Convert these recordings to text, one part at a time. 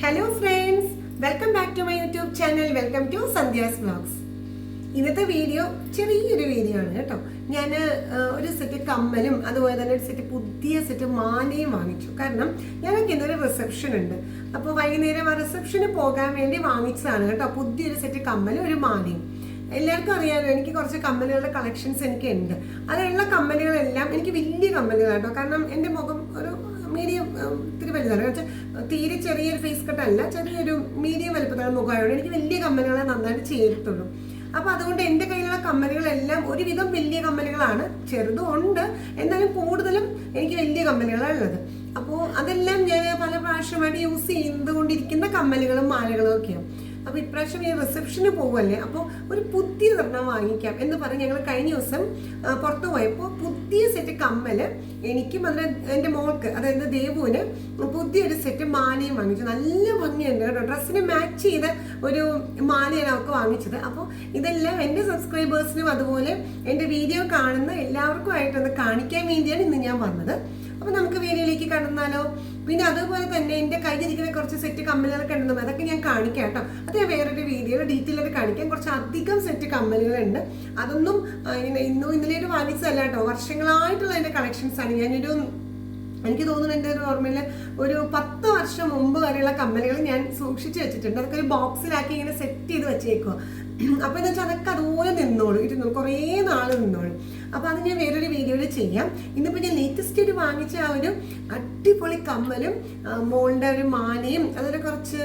Hello friends, welcome back to my YouTube channel. Welcome to Sandhya's vlogs. ഇന്നത്തെ video ചെറിയൊരു video ആണ് കേട്ടോ. ഞാൻ ഒരു സെറ്റ് കമ്മലും അതുപോലെ തന്നെ ഒരു സെറ്റ് പുതിയ സെറ്റ് മാലയും വാങ്ങിച്ചു. കാരണം ഞങ്ങൾക്ക് ഇന്നൊരു റിസപ്ഷൻ ഉണ്ട്. അപ്പോൾ വൈകുന്നേരം ആ റിസപ്ഷന് പോകാൻ വേണ്ടി വാങ്ങിച്ചതാണ് കേട്ടോ. പുതിയൊരു സെറ്റ് കമ്മലും ഒരു മാലയും. എല്ലാവർക്കും അറിയാമല്ലോ, എനിക്ക് കുറച്ച് കമ്മലുകളുടെ കളക്ഷൻസ് എനിക്ക് ഉണ്ട്. അതിലുള്ള കമ്മലുകളെല്ലാം എനിക്ക് വലിയ കമ്മലുകളാണ് കേട്ടോ. കാരണം എൻ്റെ മുഖം ഒരു മീഡിയം ഇത്തിരി വലുതാണ്. വെച്ചാൽ തീരെ ചെറിയൊരു ഫേസ് കട്ടല്ല, ചെറിയൊരു മീഡിയം വലുപ്പത്തിലുള്ള മുഖമായതുകൊണ്ട് എനിക്ക് വലിയ കമ്മലുകളെ നന്നായിട്ട് ചേർത്തുള്ളൂ. അപ്പൊ അതുകൊണ്ട് എൻ്റെ കയ്യിലുള്ള കമ്മലുകളെല്ലാം ഒരുവിധം വലിയ കമ്മലുകളാണ്. ചെറുതും ഉണ്ട്, എന്നാലും കൂടുതലും എനിക്ക് വലിയ കമ്മലുകളാണ് ഉള്ളത്. അപ്പോൾ അതെല്ലാം ഞാൻ പല പ്രാവശ്യമായിട്ട് യൂസ് ചെയ്തുകൊണ്ടിരിക്കുന്ന കമ്മലുകളും മാലകളും ഒക്കെയാണ്. അപ്പോൾ ഇപ്രാവശ്യം ഈ റിസപ്ഷന് പോകുമല്ലേ, അപ്പോൾ ഒരു പുതിയ ഒരെണ്ണം വാങ്ങിക്കാം എന്ന് പറഞ്ഞ് ഞങ്ങൾ കഴിഞ്ഞ ദിവസം പുറത്തു പോയപ്പോൾ പുതിയ സെറ്റ് കമ്മല് എനിക്കും അതിന് എൻ്റെ മോൾക്ക്, അതായത് ദേവുവിന് പുതിയൊരു സെറ്റ് മാലയും വാങ്ങിച്ചു. നല്ല ഭംഗിയുണ്ട് കേട്ടോ. ഡ്രസ്സിന് മാച്ച് ചെയ്ത ഒരു മാലയാണ് അവർക്ക് വാങ്ങിച്ചത്. അപ്പോൾ ഇതെല്ലാം എൻ്റെ സബ്സ്ക്രൈബേഴ്സിനും അതുപോലെ എൻ്റെ വീഡിയോ കാണുന്ന എല്ലാവർക്കും ആയിട്ടൊന്ന് കാണിക്കാൻ വേണ്ടിയാണ് ഇന്ന് ഞാൻ വന്നത്. അപ്പോൾ നമുക്ക് വീഡിയോയിലേക്ക് കടന്നാലോ. പിന്നെ അതുപോലെ തന്നെ എൻ്റെ കയ്യിലിരിക്കുന്ന കുറച്ച് സെറ്റ് കമ്മലുകളൊക്കെ ഉണ്ടെന്നും അതൊക്കെ ഞാൻ കാണിക്കാം കേട്ടോ. അത് ഞാൻ വേറൊരു വീഡിയോയിൽ ഡീറ്റെയിൽ ആയിട്ട് കാണിക്കാം. കുറച്ച് അധികം സെറ്റ് കമ്മലുകളുണ്ട്. അതൊന്നും ഇന്നും ഇന്നലെ വാങ്ങിച്ചതല്ല കേട്ടോ. വർഷങ്ങളായിട്ടുള്ള എൻ്റെ കളക്ഷൻസ് ആണ്. എനിക്ക് തോന്നുന്നു എൻ്റെ ഒരു ഓർമ്മയിൽ ഒരു 10 വർഷം മുമ്പ് വരെയുള്ള കമ്മലുകൾ ഞാൻ സൂക്ഷിച്ചു വെച്ചിട്ടുണ്ട്. അതൊക്കെ ഒരു ബോക്സിലാക്കി ഇങ്ങനെ സെറ്റ് ചെയ്ത് വെച്ചേക്കുക. അപ്പോൾ എന്ന് വെച്ചാൽ അതൊക്കെ അതുപോലെ ഇരുന്നോളൂ, കുറേ നാൾ നിന്നോളൂ. അപ്പോൾ അത് ഞാൻ വേറൊരു വീഡിയോയിൽ ചെയ്യാം. ഇന്നിപ്പോൾ ഞാൻ ലേറ്റസ്റ്റ് ആയിട്ട് വാങ്ങിച്ച ആ ഒരു അടിപൊളി കമ്മലും മോളുടെ ഒരു മാലയും അതുപോലെ കുറച്ച്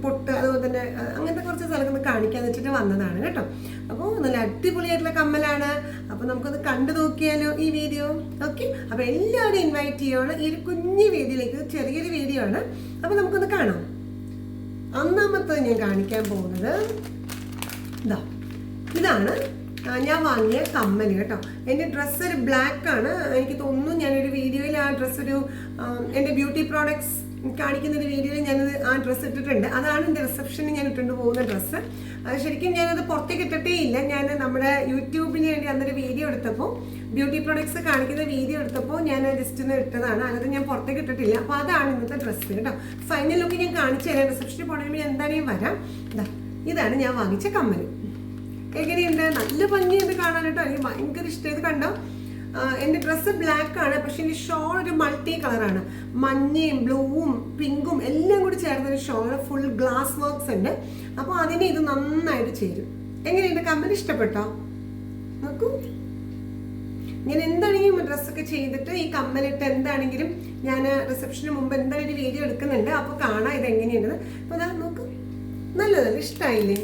പൊട്ട് അതുപോലെ തന്നെ അങ്ങനത്തെ കുറച്ച് സ്ഥലത്ത് കാണിക്കാന്ന് വെച്ചിട്ട് വന്നതാണ് കേട്ടോ. അപ്പോൾ നല്ല അടിപൊളിയായിട്ടുള്ള കമ്മലാണ്. അപ്പോൾ നമുക്കൊന്ന് കണ്ടു നോക്കിയാലോ ഈ വീഡിയോ. ഓക്കെ, അപ്പോൾ എല്ലാവരും ഇൻവൈറ്റ് ചെയ്യുകയാണ് ഈ ഒരു കുഞ്ഞു വീഡിയോയിലേക്ക്. ചെറിയൊരു വീഡിയോ ആണ്. അപ്പോൾ നമുക്കൊന്ന് കാണാം. ഒന്നാമത്തത് ഞാൻ കാണിക്കാൻ പോകുന്നത് ഇതാണ് ഞാൻ വാങ്ങിയ കമ്മല് കേട്ടോ. എൻ്റെ ഡ്രസ്സ് ഒരു ബ്ലാക്ക് ആണ്. എനിക്ക് തോന്നുന്നു ഞാനൊരു വീഡിയോയിൽ ആ ഡ്രസ്സ് ഒരു എൻ്റെ ബ്യൂട്ടി പ്രോഡക്ട്സ് കാണിക്കുന്ന ഒരു വീഡിയോയിൽ ഞാനത് ആ ഡ്രസ്സ് ഇട്ടിട്ടുണ്ട്. അതാണ് എൻ്റെ റിസപ്ഷനിൽ ഞാൻ ഇട്ടുകൊണ്ട് പോകുന്ന ഡ്രസ്സ്. അത് ശരിക്കും ഞാനത് പുറത്തേക്ക് ഇട്ടിട്ടേ ഇല്ല. ഞാൻ നമ്മുടെ യൂട്യൂബിന് വേണ്ടി അന്നൊരു വീഡിയോ എടുത്തപ്പോൾ, ബ്യൂട്ടി പ്രോഡക്ട്സ് കാണിക്കുന്ന വീഡിയോ എടുത്തപ്പോൾ ഞാൻ ജസ്റ്റ് ഒന്ന് ഇട്ടതാണ്. അല്ലാതെ ഞാൻ പുറത്തേക്ക് ഇട്ടിട്ടില്ല. അപ്പോൾ അതാണ് ഇന്നത്തെ ഡ്രസ്സ് കേട്ടോ. ഫൈനൽ ലുക്ക് ഞാൻ കാണിച്ചു തരാം. റിസപ്ഷനിൽ പോകണമെങ്കിൽ എന്താണെങ്കിലും വരാം. ഇതാണ് ഞാൻ വാങ്ങിച്ച കമ്മല്. എങ്ങനെയുണ്ട്? നല്ല ഭംഗിയുണ്ട് കാണാൻ കേട്ടോ. എനിക്ക് ഭയങ്കര ഇഷ്ടമായത്. കണ്ടോ, എൻ്റെ ഡ്രസ്സ് ബ്ലാക്ക് ആണ്, പക്ഷെ എൻ്റെ ഷോൾ ഒരു മൾട്ടി കളറാണ്. മഞ്ഞയും ബ്ലൂവും പിങ്കും എല്ലാം കൂടി ചേർന്നൊരു ഷോൾ, ഫുൾ ഗ്ലാസ് വർക്ക്സ് ഉണ്ട്. അപ്പോൾ അതിന് ഇത് നന്നായിട്ട് ചേരും. എങ്ങനെയുണ്ട്? കമ്മൽ ഇഷ്ടപ്പെട്ടോ? നോക്കൂ, ഞാൻ എന്താണെങ്കിലും ഡ്രസ്സൊക്കെ ചെയ്തിട്ട് ഈ കമ്മലിട്ട് എന്താണെങ്കിലും ഞാൻ റിസപ്ഷന് മുമ്പ് എന്തായാലും ഒരു വീഡിയോ എടുക്കുന്നുണ്ട്. അപ്പോൾ കാണാം ഇത് എങ്ങനെയുണ്ടെന്ന്. അപ്പോൾ അതാ നോക്കൂ, നല്ലതല്ല, ഇഷ്ടമായില്ലേ?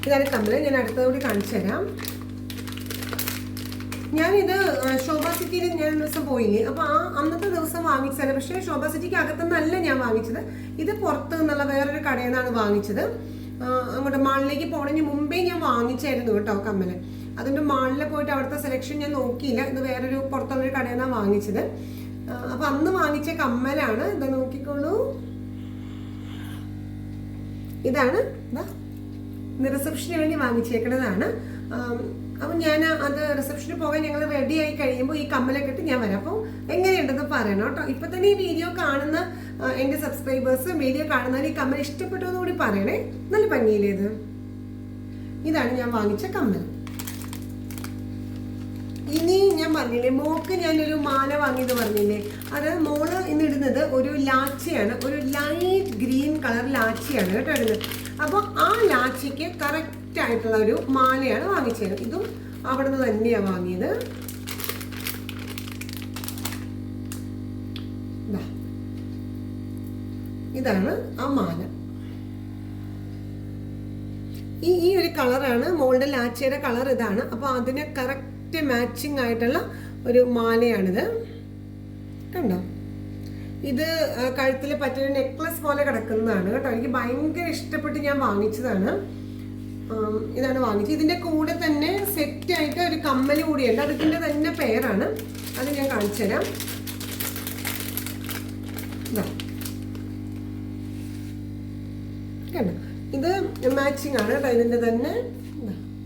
ഇതാണ് കമ്മല്. ഞാൻ അടുത്തതോടെ കാണിച്ചു തരാം. ഞാനിത് ശോഭ സിറ്റിയിൽ ഞാൻ ഒരു ദിവസം പോയില്ലേ, അപ്പോൾ ആ അന്നത്തെ ദിവസം വാങ്ങിച്ചത്. പക്ഷേ ശോഭ സിറ്റിക്ക് അകത്തുനിന്നല്ല ഞാൻ വാങ്ങിച്ചത്. ഇത് പുറത്ത് നിന്നുള്ള വേറൊരു കടയിൽ നിന്നാണ് വാങ്ങിച്ചത്. അങ്ങോട്ട് മാളിലേക്ക് പോകണമെങ്കിൽ മുമ്പേ ഞാൻ വാങ്ങിച്ചായിരുന്നു കേട്ടോ കമ്മല്. അതുകൊണ്ട് മാളിൽ പോയിട്ട് അവിടുത്തെ സെലക്ഷൻ ഞാൻ നോക്കിയില്ല. ഇത് വേറൊരു പുറത്തുള്ളൊരു കടയിൽ നിന്നാണ് വാങ്ങിച്ചത്. അപ്പോൾ അന്ന് വാങ്ങിച്ച കമ്മലാണ്. ഇത് നോക്കിക്കോളൂ, ഇതാണ്. റിസപ്ഷന് വേണ്ടി വാങ്ങിച്ചേക്കുന്നതാണ്. അപ്പം ഞാൻ അത് റിസപ്ഷന് പോകാൻ ഞങ്ങൾ റെഡി ആയി കഴിയുമ്പോൾ ഈ കമ്മലൊക്കെ ഇട്ട് ഞാൻ വരാം. അപ്പോൾ എങ്ങനെയുണ്ടെന്ന് പറയണം കേട്ടോ. ഇപ്പം തന്നെ ഈ വീഡിയോ കാണുന്ന എൻ്റെ സബ്സ്ക്രൈബേഴ്സ്, വീഡിയോ കാണുന്നവർ ഈ കമ്മൽ ഇഷ്ടപ്പെട്ടു എന്ന് കൂടി പറയണേ. നല്ല ഭംഗിയില്ലേ ഇത്? ഇതാണ് ഞാൻ വാങ്ങിച്ച കമ്മൽ. ഇനി ഞാൻ പറഞ്ഞില്ലേ, മോക്ക് ഞാനൊരു മാല വാങ്ങിയത് പറഞ്ഞില്ലേ, അത് മോള് ഇന്ന് ഇടുന്നത് ഒരു ലാച്ചയാണ്. ഒരു ലൈറ്റ് ഗ്രീൻ കളർ ലാച്ചയാണ് കേട്ടോ ഇടുന്നത്. അപ്പോൾ ആ ലാച്ചിക്ക് കറക്റ്റ് ആയിട്ടുള്ള ഒരു മാലയാണ് വാങ്ങിച്ചത്. ഇതും അവിടെ നിന്ന് തന്നെയാണ് വാങ്ങിയത്. ഇതാണ് ആ മാല. ഈ ഒരു കളറാണ് മോളുടെ ലാച്ചയുടെ കളർ. ഇതാണ്. അപ്പോൾ അതിന് കറക്റ്റ് മാച്ചിങ് ആയിട്ടുള്ള ഒരു മാലയാണിത്. കണ്ടോ, ഇത് കഴുത്തിൽ പറ്റിയ നെക്ലസ് പോലെ കിടക്കുന്നതാണ് കേട്ടോ. എനിക്ക് ഭയങ്കര ഇഷ്ടപ്പെട്ട് ഞാൻ വാങ്ങിച്ചതാണ്. ഇതാണ് വാങ്ങിച്ചത്. ഇതിൻ്റെ കൂടെ തന്നെ സെറ്റായിട്ട് ഒരു കമ്മല് കൂടിയുണ്ട്. അതിൻ്റെ തന്നെ പേരാണ്. അത് ഞാൻ കാണിച്ചു തരാം. കണ്ടോ, ഇത് മാച്ചിങ് ആണ് കേട്ടോ. ഇതിൻ്റെ തന്നെ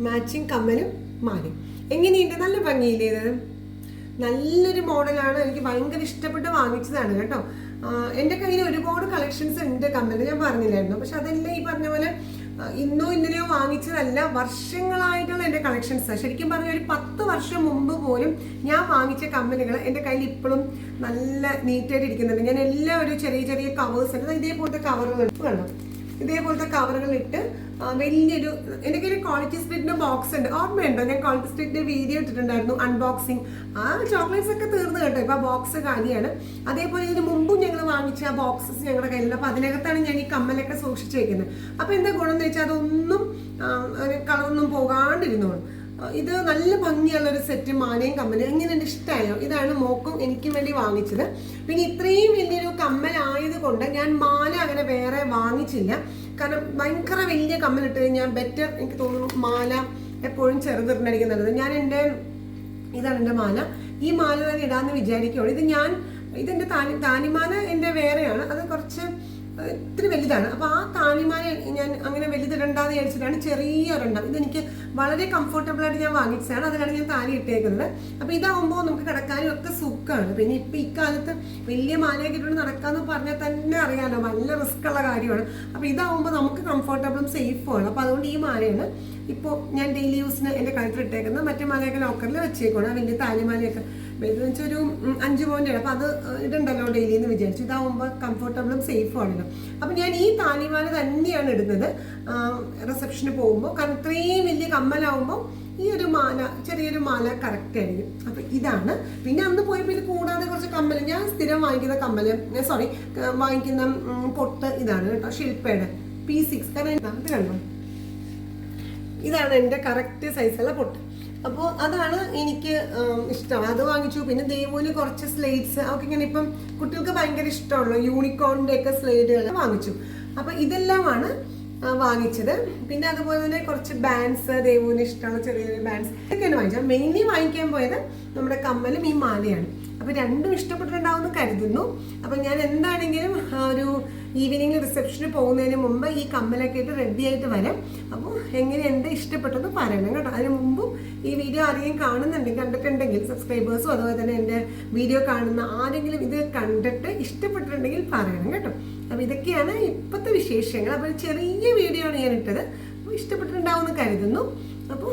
മാച്ചിങ് കമ്മലും മാലയും. എങ്ങനെയുണ്ട്? നല്ല ഭംഗിയില്ലേ ഇത്? നല്ലൊരു മോഡലാണ്. എനിക്ക് ഭയങ്കര ഇഷ്ടപ്പെട്ട് വാങ്ങിച്ചതാണ് കേട്ടോ. എൻ്റെ കയ്യിൽ ഒരുപാട് കളക്ഷൻസ് ഉണ്ട് കമ്മൽ, ഞാൻ പറഞ്ഞില്ലായിരുന്നു. പക്ഷെ അതെല്ലാം ഈ പറഞ്ഞ പോലെ ഇന്നോ ഇന്നലെയോ വാങ്ങിച്ചതല്ല, വർഷങ്ങളായിട്ടുള്ള എൻ്റെ കളക്ഷൻസാണ്. ശരിക്കും പറഞ്ഞാൽ ഒരു 10 വർഷം മുമ്പ് പോലും ഞാൻ വാങ്ങിച്ച കമ്മലുകൾ എൻ്റെ കയ്യിൽ ഇപ്പോഴും നല്ല നീറ്റായിട്ട് ഇരിക്കുന്നുണ്ട്. ഞാൻ എല്ലാം ഒരു ചെറിയ ചെറിയ കവേഴ്സ് ഉണ്ട്, ഇതേപോലത്തെ കവറുകൾ കണ്ടോ, ഇതേപോലത്തെ കവറുകൾ ഇട്ട് വലിയൊരു, എൻ്റെ കയ്യിൽ ക്വാളിറ്റി സ്ട്രീറ്റിന്റെ ബോക്സ് ഉണ്ട്, ഓർമ്മയുണ്ടോ? ഞാൻ ക്വാളിറ്റി സ്ട്രീറ്റിന്റെ വീഡിയോ ഇട്ടിട്ടുണ്ടായിരുന്നു അൺബോക്സിങ്. ആ ചോക്ലേറ്റ്സ് ഒക്കെ തീർന്നു കേട്ടോ, ഇപ്പൊ ബോക്സ് കാലിയാണ്. അതേപോലെ ഇതിന് മുമ്പും ഞങ്ങൾ വാങ്ങിച്ച ആ ബോക്സസ് ഞങ്ങളുടെ കയ്യിലുണ്ട്. അപ്പൊ അതിനകത്താണ് ഞാൻ ഈ കമ്മലൊക്കെ സൂക്ഷിച്ചു വെക്കുന്നത്. അപ്പൊ എന്താ ഗുണം എന്ന് വെച്ചാൽ അതൊന്നും കളറൊന്നും പോകാണ്ടിരുന്നോളും. ഇത് നല്ല ഭംഗിയുള്ള ഒരു സെറ്റ് മാലയും കമ്മലും, എങ്ങനെ എൻ്റെ ഇഷ്ടമായോ? ഇതാണ് മോക്കും എനിക്കും വേണ്ടി വാങ്ങിച്ചത്. പിന്നെ ഇത്രയും വലിയൊരു കമ്മലായത് കൊണ്ട് ഞാൻ മാല അങ്ങനെ വേറെ വാങ്ങിച്ചില്ല. കാരണം ഭയങ്കര വലിയ കമ്മലിട്ട് കഴിഞ്ഞാൽ ബെറ്റർ എനിക്ക് തോന്നുന്നു മാല എപ്പോഴും ചെറുതിട്ടുണ്ടായിരിക്കുന്നത്. ഇതാണ് എൻ്റെ മാല. ഈ മാല തന്നെ ഇടാന്ന് വിചാരിക്കുകയാണ്. ഇതെൻ്റെ താലിമാല എൻ്റെ വേറെയാണ്, അത് കുറച്ച് ഇത്തിരി വലുതാണ്. അപ്പോൾ ആ താലിമാല ഞാൻ അങ്ങനെ വലുതിടണ്ടെന്ന് വിചാരിച്ചിട്ടാണ് ചെറിയൊരെണ്ണം. ഇതെനിക്ക് വളരെ കംഫർട്ടബിൾ ആയിട്ട് ഞാൻ വാങ്ങിച്ചതാണ്, അതിലാണ് ഞാൻ താലി ഇട്ടേക്കുന്നത്. അപ്പോൾ ഇതാവുമ്പോൾ നമുക്ക് കിടക്കാനും ഒക്കെ സുഖമാണ്. പിന്നെ ഇപ്പം ഇക്കാലത്ത് വലിയ മാലയൊക്കെ ഇട്ടുകൊണ്ട് നടക്കാമെന്ന് പറഞ്ഞാൽ തന്നെ അറിയാമല്ലോ, നല്ല റിസ്ക് ഉള്ള കാര്യമാണ്. അപ്പോൾ ഇതാവുമ്പോൾ നമുക്ക് കംഫർട്ടബിളും സേഫുമാണ്. അപ്പോൾ അതുകൊണ്ട് ഈ മാലയാണ് ഇപ്പോൾ ഞാൻ ഡെയിലി യൂസിന് എൻ്റെ കഴുത്തിലിട്ടേക്കുന്നത്. മറ്റു മാലയൊക്കെ ലോക്കറിൽ വെച്ചേക്കണം. വലിയ താലിമാലയൊക്കെ വലുതെന്ന് വെച്ചാൽ ഒരു 5 പവൻ്റെയാണ്. അപ്പോൾ അത് ഇതുണ്ടല്ലോ ഡെയിലി എന്ന് വിചാരിച്ചു. ഇതാവുമ്പോൾ കംഫർട്ടബിളും സേഫും ആണല്ലോ. അപ്പം ഞാൻ ഈ താലിമാല തന്നെയാണ് ഇടുന്നത് റിസപ്ഷന് പോകുമ്പോൾ. കാരണം ഇത്രയും വലിയ കമ്മലാവുമ്പോൾ ഈ ഒരു മാല, ചെറിയൊരു മാല കറക്റ്റ് ആയിരിക്കും. അപ്പം ഇതാണ്. പിന്നെ അന്ന് പോയപ്പോൾ ഇത് കൂടാതെ കുറച്ച് കമ്മൽ, ഞാൻ സ്ഥിരം വാങ്ങിക്കുന്ന പൊട്ട് ഇതാണ് കേട്ടോ, ശില്പയുടെ P6. കാരണം ഇത് കണ്ടോ, ഇതാണ് എൻ്റെ കറക്റ്റ് സൈസുള്ള പൊട്ട്. അപ്പോൾ അതാണ് എനിക്ക് ഇഷ്ടം, അത് വാങ്ങിച്ചു. പിന്നെ ദേവൂന് കുറച്ച് സ്ലേറ്റ്സ് അവർക്ക് ഇങ്ങനെ ഇപ്പം കുട്ടികൾക്ക് ഭയങ്കര ഇഷ്ടമുള്ളൂ, യൂണിക്കോണിൻ്റെ ഒക്കെ സ്ലേറ്റുകൾ വാങ്ങിച്ചു. അപ്പോൾ ഇതെല്ലാമാണ് വാങ്ങിച്ചത്. പിന്നെ അതുപോലെ തന്നെ കുറച്ച് ബാൻഡ്സ്, ദേവൂന് ഇഷ്ടമുള്ള ചെറിയ ചെറിയ ബാൻഡ്സ് ഇതൊക്കെയാണ് വാങ്ങിച്ചത്. മെയിൻലി വാങ്ങിക്കാൻ പോയത് നമ്മുടെ കമ്മലും ഈ മാലയാണ്. അപ്പോൾ രണ്ടും ഇഷ്ടപ്പെട്ടിട്ടുണ്ടാവുമെന്ന് കരുതുന്നു. അപ്പം ഞാൻ എന്താണെങ്കിലും ഒരു ഈവനിങ് റിസപ്ഷന് പോകുന്നതിന് മുമ്പ് ഈ കമ്മലൊക്കെ ആയിട്ട് റെഡി ആയിട്ട് വരാം. അപ്പോൾ എങ്ങനെയുണ്ട് ഇഷ്ടപ്പെട്ടെന്ന് പറയണം കേട്ടോ. അതിന് മുമ്പും ഈ വീഡിയോ ആരെങ്കിലും കണ്ടിട്ടുണ്ടെങ്കിൽ സബ്സ്ക്രൈബേഴ്സും അതുപോലെ തന്നെ എൻ്റെ വീഡിയോ കാണുന്ന ആരെങ്കിലും ഇത് കണ്ടിട്ട് ഇഷ്ടപ്പെട്ടിട്ടുണ്ടെങ്കിൽ പറയണം കേട്ടോ. അപ്പോൾ ഇതൊക്കെയാണ് ഇപ്പോഴത്തെ വിശേഷങ്ങൾ. അപ്പോൾ ചെറിയ വീഡിയോ ആണ് ഞാൻ ഇട്ടത്. അപ്പോൾ ഇഷ്ടപ്പെട്ടിട്ടുണ്ടാവുമെന്ന് കരുതുന്നു. അപ്പോൾ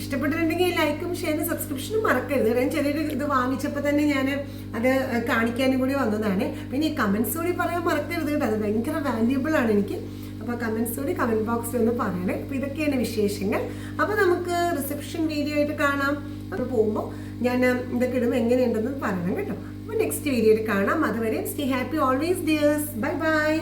ഇഷ്ടപ്പെട്ടിട്ടുണ്ടെങ്കിൽ ലൈക്കും ഷെയറും സബ്സ്ക്രിപ്ഷനും മറക്കരുത്. ഞാൻ ചെറിയൊരു ഇത് വാങ്ങിച്ചപ്പോൾ തന്നെ ഞാൻ അത് കാണിക്കാനും കൂടി വന്നതാണ്. പിന്നെ ഈ കമൻസ് കൂടി പറയാൻ മറക്കരുത് കേട്ടോ, അത് ഭയങ്കര വാല്യുബിൾ ആണ് എനിക്ക്. അപ്പോൾ കമൻസ് കൂടി കമൻറ്റ് ബോക്സിൽ ഒന്ന് പറയണേ. അപ്പോൾ ഇതൊക്കെയാണ് വിശേഷങ്ങൾ. അപ്പോൾ നമുക്ക് റിസപ്ഷൻ വീഡിയോ ആയിട്ട് കാണാം. അപ്പോൾ പോകുമ്പോൾ ഞാൻ ഇതൊക്കെ ഇടുമ്പോൾ എങ്ങനെയുണ്ടെന്ന് പറയണം കേട്ടോ. അപ്പോൾ നെക്സ്റ്റ് വീഡിയോയിൽ കാണാം. അതുവരെ stay happy always dears. Bye by.